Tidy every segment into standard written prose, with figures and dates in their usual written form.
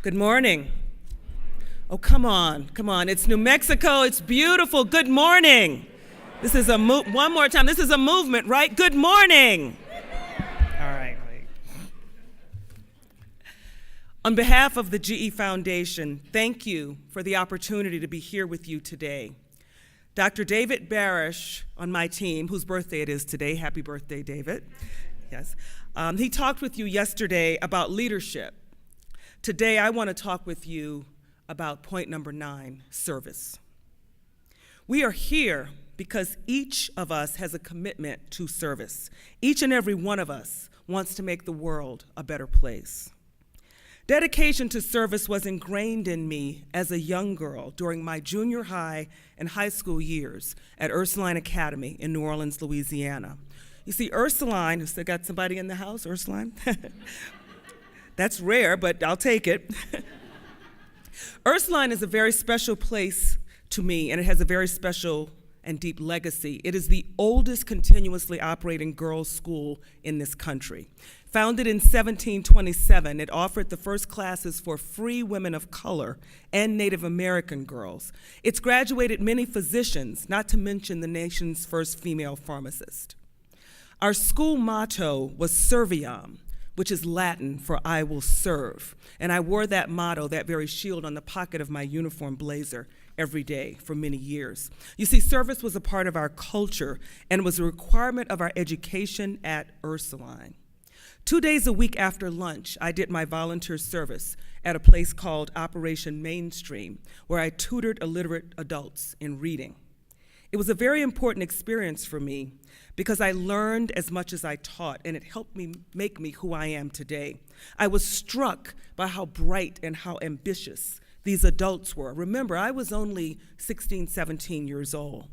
Good morning. Oh, come on. It's New Mexico. It's beautiful. Good morning. This is one more time. This is a movement, right? Good morning. All right. On behalf of the GE Foundation, thank you for the opportunity to be here with you today. Dr. David Barish on my team, whose birthday it is today, happy birthday, David. Yes. He talked with you yesterday about leadership. Today, I want to talk with you about point number 9, service. We are here because each of us has a commitment to service. Each and every one of us wants to make the world a better place. Dedication to service was ingrained in me as a young girl during my junior high and high school years at Ursuline Academy in New Orleans, Louisiana. You see, Ursuline, has got somebody in the house, Ursuline? That's rare, but I'll take it. Ursuline is a very special place to me, and it has a very special and deep legacy. It is the oldest continuously operating girls' school in this country. Founded in 1727, it offered the first classes for free women of color and Native American girls. It's graduated many physicians, not to mention the nation's first female pharmacist. Our school motto was Serviam, which is Latin for I will serve. And I wore that motto, that very shield, on the pocket of my uniform blazer every day for many years. You see, service was a part of our culture and was a requirement of our education at Ursuline. 2 days a week after lunch, I did my volunteer service at a place called Operation Mainstream, where I tutored illiterate adults in reading. It was a very important experience for me because I learned as much as I taught, and it helped me make me who I am today. I was struck by how bright and how ambitious these adults were. Remember, I was only 16, 17 years old.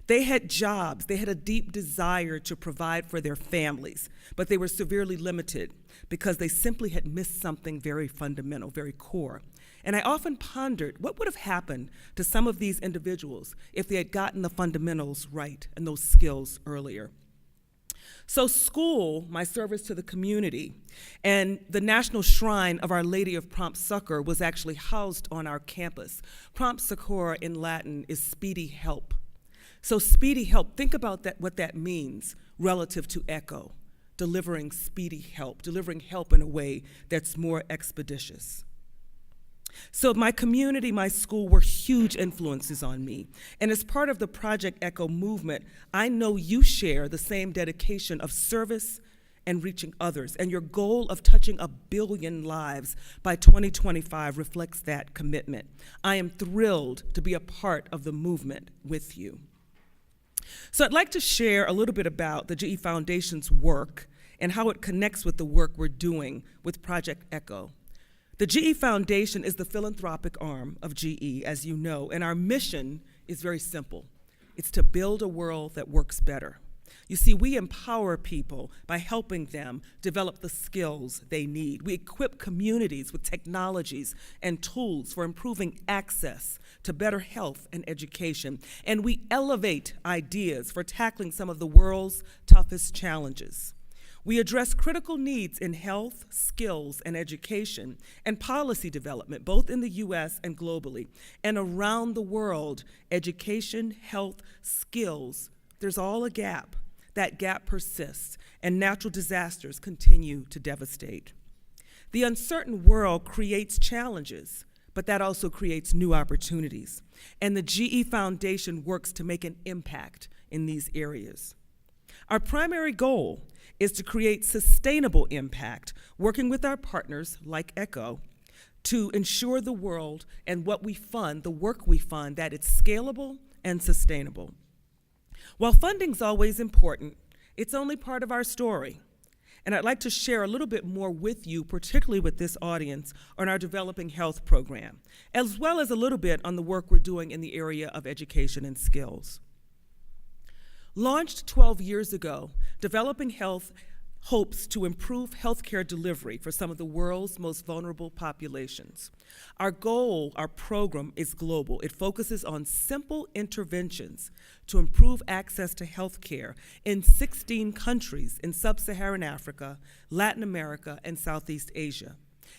They had jobs, they had a deep desire to provide for their families, but they were severely limited because they simply had missed something very fundamental, very core. And I often pondered what would have happened to some of these individuals if they had gotten the fundamentals right and those skills earlier. So school, my service to the community, and the National Shrine of Our Lady of Prompt Succor was actually housed on our campus. Prompt Succor in Latin is speedy help. So speedy help, think about that, what that means relative to ECHO, delivering speedy help, delivering help in a way that's more expeditious. So my community, my school were huge influences on me. And as part of the Project ECHO movement, I know you share the same dedication of service and reaching others. And your goal of touching 1 billion lives by 2025 reflects that commitment. I am thrilled to be a part of the movement with you. So I'd like to share a little bit about the GE Foundation's work and how it connects with the work we're doing with Project ECHO. The GE Foundation is the philanthropic arm of GE, as you know, and our mission is very simple. It's to build a world that works better. You see, we empower people by helping them develop the skills they need. We equip communities with technologies and tools for improving access to better health and education. And we elevate ideas for tackling some of the world's toughest challenges. We address critical needs in health, skills, and education, and policy development, both in the U.S. and globally. And around the world, education, health, skills, there's all a gap. That gap persists, and natural disasters continue to devastate. The uncertain world creates challenges, but that also creates new opportunities. And the GE Foundation works to make an impact in these areas. Our primary goal is to create sustainable impact, working with our partners like ECHO to ensure the world and what we fund, the work we fund, that it's scalable and sustainable. While funding's always important, it's only part of our story. And I'd like to share a little bit more with you, particularly with this audience, on our Developing Health program, as well as a little bit on the work we're doing in the area of education and skills. Launched 12 years ago, Developing Health hopes to improve healthcare delivery for some of the world's most vulnerable populations. Our goal, our program, is global. It focuses on simple interventions to improve access to healthcare in 16 countries in sub-Saharan Africa, Latin America, and Southeast Asia.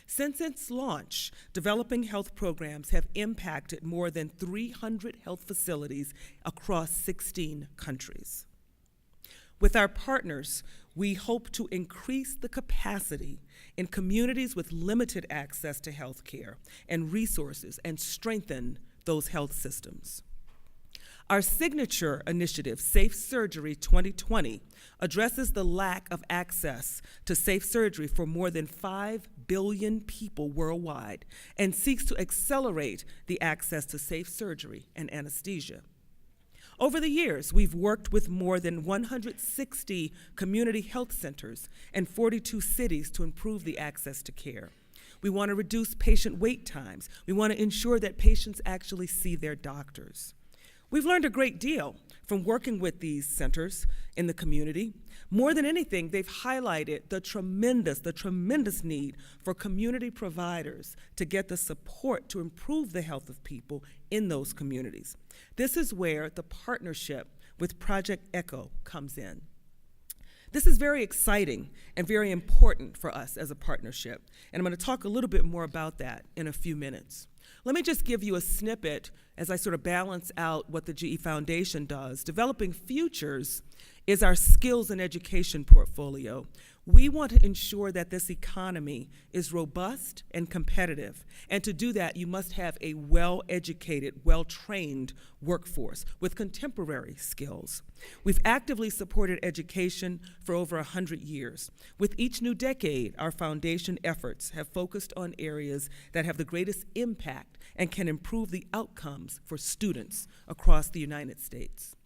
Since its launch, developing health programs have impacted more than 300 health facilities across 16 countries. With our partners, we hope to increase the capacity in communities with limited access to health care and resources and strengthen those health systems. Our signature initiative, Safe Surgery 2020, addresses the lack of access to safe surgery for more than 5 billion people worldwide and seeks to accelerate the access to safe surgery and anesthesia. Over the years, we've worked with more than 160 community health centers and 42 cities to improve the access to care. We want to reduce patient wait times. We want to ensure that patients actually see their doctors. We've learned a great deal from working with these centers in the community. More than anything, they've highlighted the tremendous need for community providers to get the support to improve the health of people in those communities. This is where the partnership with Project ECHO comes in. This is very exciting and very important for us as a partnership, and I'm going to talk a little bit more about that in a few minutes. Let me just give you a snippet as I sort of balance out what the GE Foundation does. Developing Futures is our skills and education portfolio. We want to ensure that this economy is robust and competitive. And to do that, you must have a well-educated, well-trained workforce with contemporary skills. We've actively supported education for over 100 years. With each new decade, our foundation efforts have focused on areas that have the greatest impact and can improve the outcomes for students across the United States.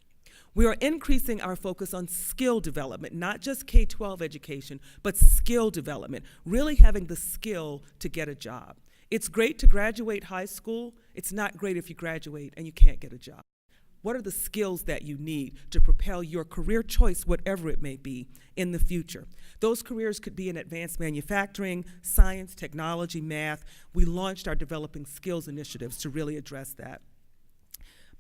We are increasing our focus on skill development, not just K-12 education, but skill development, really having the skill to get a job. It's great to graduate high school. It's not great if you graduate and you can't get a job. What are the skills that you need to propel your career choice, whatever it may be, in the future? Those careers could be in advanced manufacturing, science, technology, math. We launched our Developing Skills initiatives to really address that.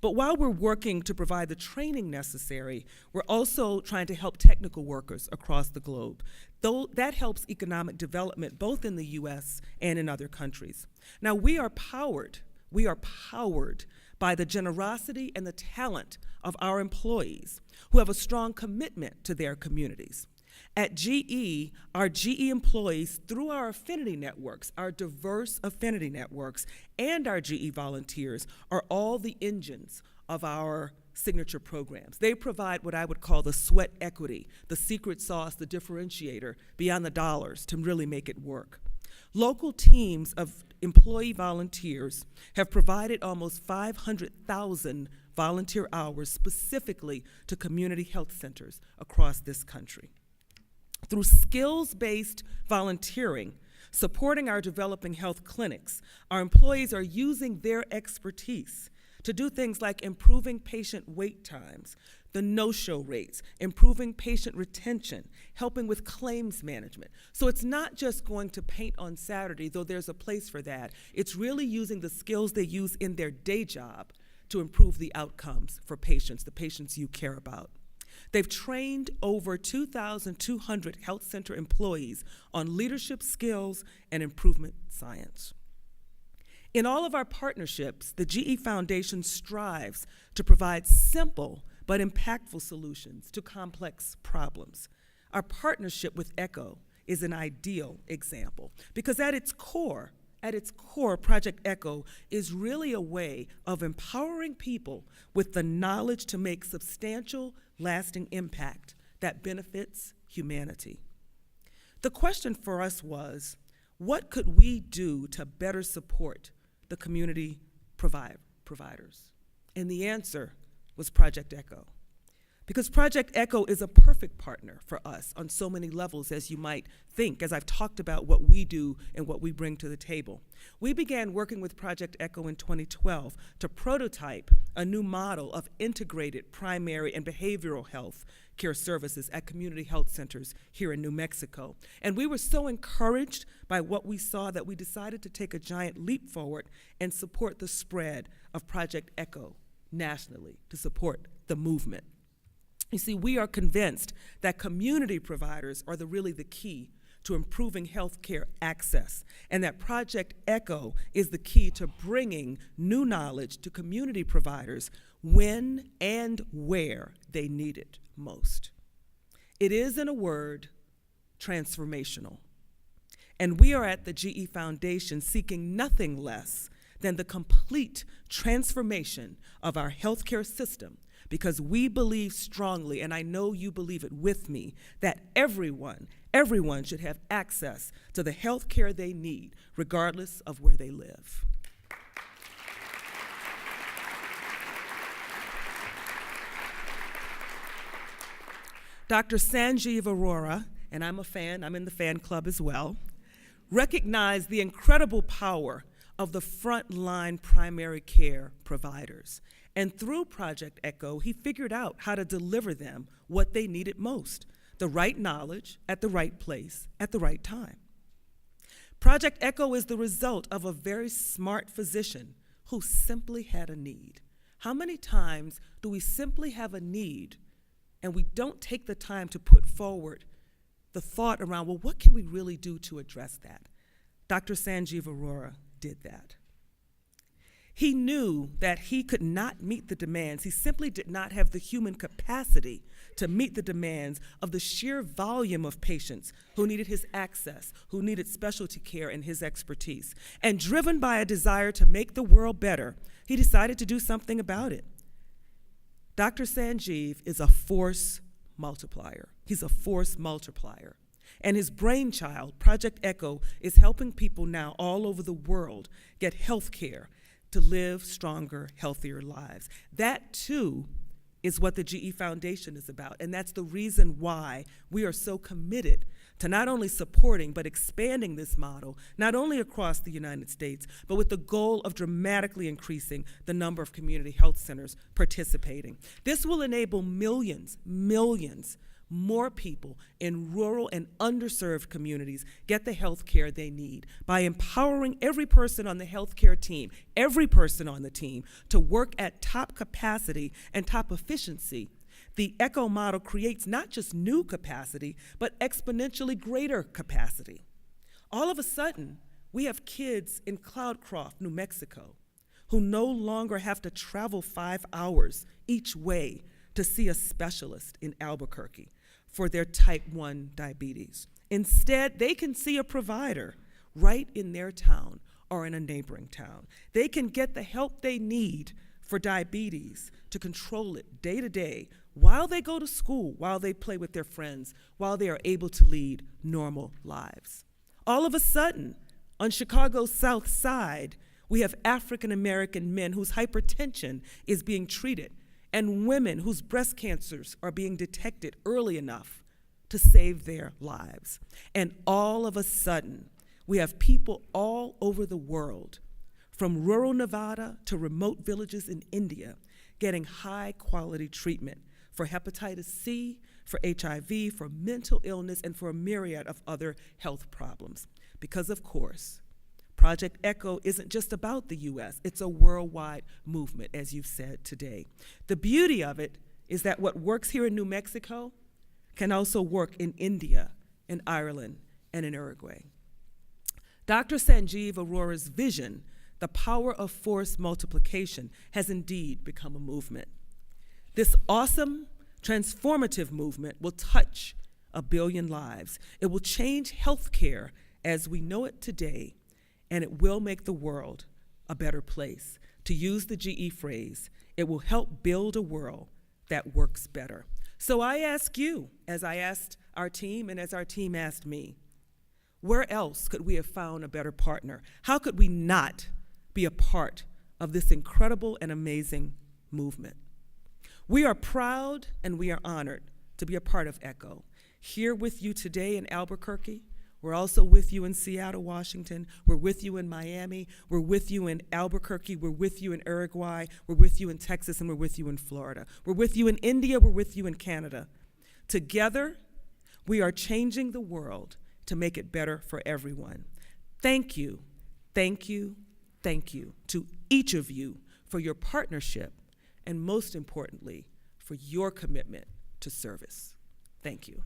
But while we're working to provide the training necessary, we're also trying to help technical workers across the globe. Though that helps economic development both in the US and in other countries. Now we are powered by the generosity and the talent of our employees who have a strong commitment to their communities. At GE, our GE employees, through our affinity networks, our diverse affinity networks, and our GE volunteers, are all the engines of our signature programs. They provide what I would call the sweat equity, the secret sauce, the differentiator beyond the dollars to really make it work. Local teams of employee volunteers have provided almost 500,000 volunteer hours specifically to community health centers across this country. Through skills-based volunteering, supporting our developing health clinics, our employees are using their expertise to do things like improving patient wait times, the no-show rates, improving patient retention, helping with claims management. So it's not just going to paint on Saturday, though there's a place for that. It's really using the skills they use in their day job to improve the outcomes for patients, the patients you care about. They've trained over 2,200 health center employees on leadership skills and improvement science. In all of our partnerships, the GE Foundation strives to provide simple but impactful solutions to complex problems. Our partnership with ECHO is an ideal example because at its core, Project ECHO is really a way of empowering people with the knowledge to make substantial, lasting impact that benefits humanity. The question for us was, what could we do to better support the community providers? And the answer was Project ECHO. Because Project ECHO is a perfect partner for us on so many levels, as you might think, as I've talked about what we do and what we bring to the table. We began working with Project ECHO in 2012 to prototype a new model of integrated primary and behavioral health care services at community health centers here in New Mexico. And we were so encouraged by what we saw that we decided to take a giant leap forward and support the spread of Project ECHO nationally to support the movement. You see, we are convinced that community providers are really the key to improving healthcare access, and that Project ECHO is the key to bringing new knowledge to community providers when and where they need it most. It is, in a word, transformational. And we are at the GE Foundation seeking nothing less than the complete transformation of our healthcare system, because we believe strongly, and I know you believe it with me, that everyone should have access to the healthcare they need, regardless of where they live. Dr. Sanjeev Arora, and I'm a fan, I'm in the fan club as well, recognized the incredible power of the frontline primary care providers. And through Project ECHO, he figured out how to deliver them what they needed most, the right knowledge at the right place at the right time. Project ECHO is the result of a very smart physician who simply had a need. How many times do we simply have a need and we don't take the time to put forward the thought around, well, what can we really do to address that? Dr. Sanjeev Arora did that. He knew that he could not meet the demands. He simply did not have the human capacity to meet the demands of the sheer volume of patients who needed his access, who needed specialty care and his expertise. And driven by a desire to make the world better, he decided to do something about it. Dr. Sanjeev is a force multiplier. He's a force multiplier. And his brainchild, Project ECHO, is helping people now all over the world get health care to live stronger, healthier lives. That, too, is what the GE Foundation is about, and that's the reason why we are so committed to not only supporting but expanding this model, not only across the United States, but with the goal of dramatically increasing the number of community health centers participating. This will enable millions more people in rural and underserved communities get the health care they need by empowering every person on the healthcare team, every person on the team, to work at top capacity and top efficiency. The ECHO model creates not just new capacity, but exponentially greater capacity. All of a sudden, we have kids in Cloudcroft, New Mexico, who no longer have to travel 5 hours each way to see a specialist in Albuquerque for their type 1 diabetes. Instead, they can see a provider right in their town or in a neighboring town. They can get the help they need for diabetes to control it day to day while they go to school, while they play with their friends, while they are able to lead normal lives. All of a sudden, on Chicago's South Side, we have African American men whose hypertension is being treated and women whose breast cancers are being detected early enough to save their lives. And all of a sudden, we have people all over the world, from rural Nevada to remote villages in India, getting high-quality treatment for hepatitis C, for HIV, for mental illness, and for a myriad of other health problems. Because, of course, Project ECHO isn't just about the U.S., it's a worldwide movement, as you've said today. The beauty of it is that what works here in New Mexico can also work in India, in Ireland, and in Uruguay. Dr. Sanjeev Arora's vision, the power of force multiplication, has indeed become a movement. This awesome, transformative movement will touch 1 billion lives. It will change healthcare as we know it today, and it will make the world a better place. To use the GE phrase, it will help build a world that works better. So I ask you, as I asked our team and as our team asked me, where else could we have found a better partner? How could we not be a part of this incredible and amazing movement? We are proud and we are honored to be a part of ECHO. Here with you today in Albuquerque. We're also with you in Seattle, Washington. We're with you in Miami. We're with you in Albuquerque. We're with you in Uruguay. We're with you in Texas, and we're with you in Florida. We're with you in India. We're with you in Canada. Together, we are changing the world to make it better for everyone. Thank you, thank you, thank you to each of you for your partnership, and most importantly, for your commitment to service. Thank you.